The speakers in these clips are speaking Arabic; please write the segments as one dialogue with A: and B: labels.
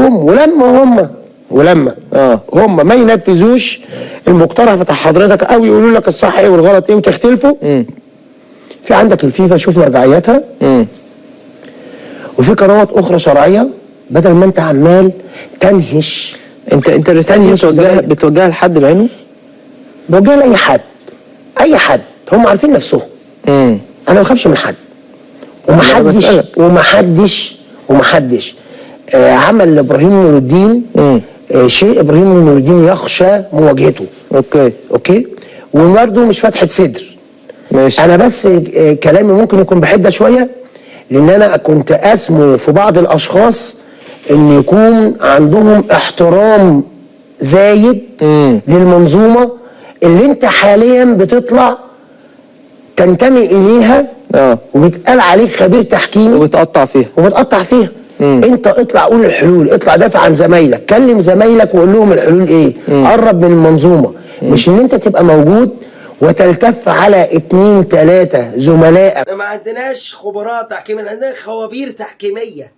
A: حقهم، ولما هم ما ينفذوش المقترح بتاع حضرتك او يقولوا لك الصح ايه والغلط ايه وتختلفوا. في عندك الفيفا شوف مرجعياتها، وفي قنوات اخرى شرعيه، بدل ما انت عمال تنهش.
B: انت الرساله بتوجهها لحد بعينه؟
A: بوجهها لاي حد، اي حد، هم عارفين نفسهم. انا ما بخافش من حد، ومحدش عمل لابراهيم نور الدين شيء ابراهيم نور الدين يخشى مواجهته. اوكي وبرده مش فتحه صدر.
B: ماشي.
A: انا بس كلامي ممكن يكون بحده شويه، لان انا كنت اسمو في بعض الاشخاص ان يكون عندهم احترام زايد للمنظومه اللي انت حاليا بتطلع تنتمي اليها وبيتقال عليك خبير تحكيم
B: وبتقطع
A: فيها. انت اطلع قول الحلول، اطلع دافع عن زمايلك، كلم زمايلك وقول لهم الحلول ايه. قرب من المنظومه، مش ان انت تبقى موجود وتلتف على 2 3 زملائك.
C: ما عندناش خبراء تحكيم، عندنا خوابير تحكيميه.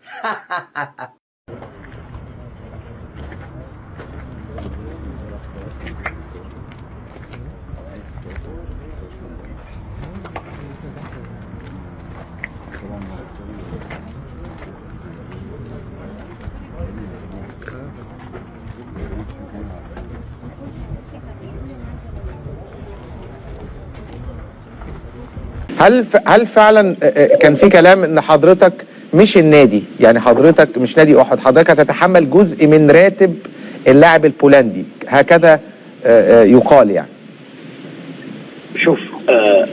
D: هل فعلا كان في كلام ان حضرتك مش النادي، يعني حضرتك مش نادي احد، حضرتك هتتحمل جزء من راتب اللاعب البولندي، هكذا يقال يعني؟
E: شوف،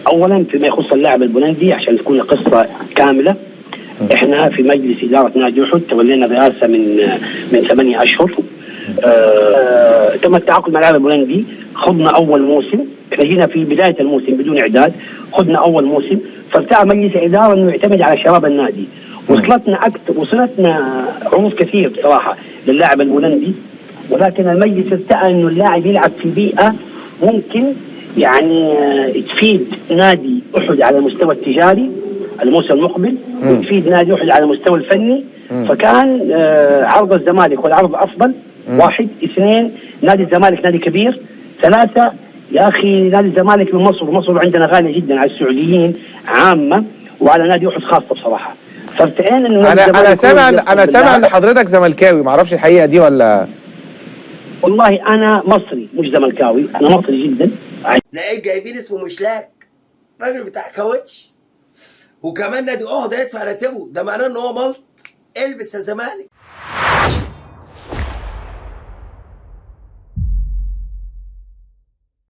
E: اولا فيما يخص اللاعب البولندي عشان تكون القصه كامله، احنا في مجلس اداره نادي احد تولينا الرئاسه من 8 اشهر. تم التعاقد مع اللاعب البولندي، خضنا اول موسم، احنا جينا في بدايه الموسم بدون اعداد، خضنا اول موسم، فابتدى مجلس اداره انه يعتمد على شباب النادي. وصلتنا عروض كثير بصراحه للاعب البولندي، ولكن المجلس ابتدى انه اللاعب يلعب في بيئه ممكن يعني تفيد نادي احد على المستوى التجاري الموسم المقبل، وتفيد نادي احد على المستوى الفني. فكان عرض الزمالك والعرض افضل. 1 2 نادي الزمالك نادي كبير. 3 يا اخي نادي الزمالك من مصر عندنا غاليه جدا على السعوديين عامه وعلى نادي احد خاصه بصراحه. فارتئينا انه
D: انا سامع ان حضرتك زملكاوي، معرفش الحقيقه دي ولا؟
E: والله انا مصري مش زملكاوي، انا مصري جدا.
C: لقيت جايبين اسمه مشلاك، راجل بتاع كاوتش، وكمان نادي احد هيدفع راتبه، ده معناه ان هو ملط. البس يا زمالك.